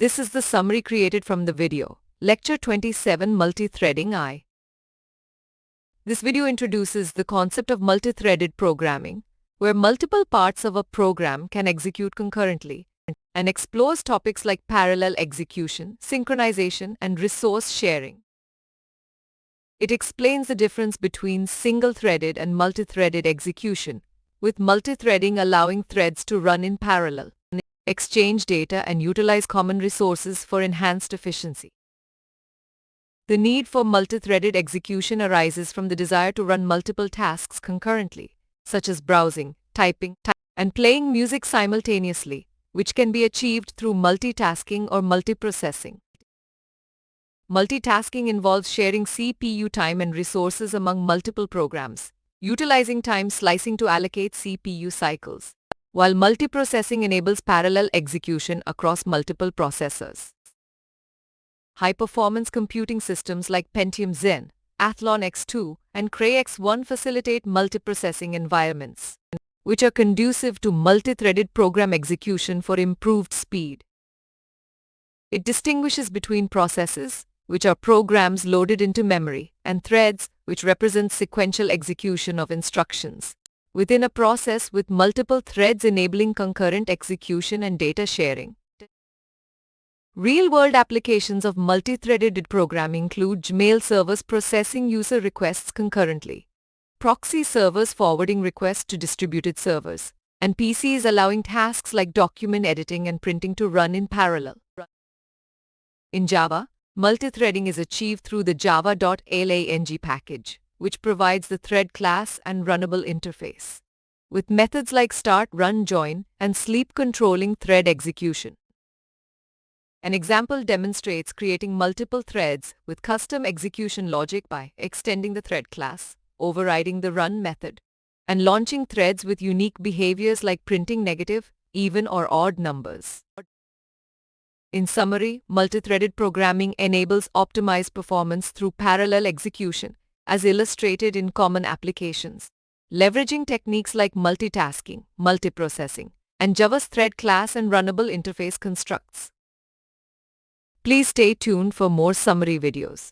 This is the summary created from the video. Lecture 27 Multithreading-I. This video introduces the concept of multithreaded programming, where multiple parts of a program can execute concurrently, and explores topics like parallel execution, synchronization, and resource sharing. It explains the difference between single-threaded and multithreaded execution, with multithreading allowing threads to run in parallel, exchange data, and utilize common resources for enhanced efficiency. The need for multithreaded execution arises from the desire to run multiple tasks concurrently, such as browsing, typing, and playing music simultaneously, which can be achieved through multitasking or multiprocessing. Multitasking involves sharing CPU time and resources among multiple programs, utilizing time slicing to allocate CPU cycles, while multiprocessing enables parallel execution across multiple processors. High-performance computing systems like Pentium Zen, Athlon X2, and Cray X1 facilitate multiprocessing environments, which are conducive to multithreaded program execution for improved speed. It distinguishes between processes, which are programs loaded into memory, and threads, which represent sequential execution of instructions within a process, with multiple threads enabling concurrent execution and data sharing. Real-world applications of multithreaded programming include Gmail servers processing user requests concurrently, proxy servers forwarding requests to distributed servers, and PCs allowing tasks like document editing and printing to run in parallel. In Java, multithreading is achieved through the java.lang package, which provides the thread class and runnable interface, with methods like start, run, join, and sleep controlling thread execution. An example demonstrates creating multiple threads with custom execution logic by extending the thread class, overriding the run method, and launching threads with unique behaviors like printing negative, even, or odd numbers. In summary, multithreaded programming enables optimized performance through parallel execution, as illustrated in common applications, leveraging techniques like multitasking, multiprocessing, and Java's thread class and runnable interface constructs. Please stay tuned for more summary videos.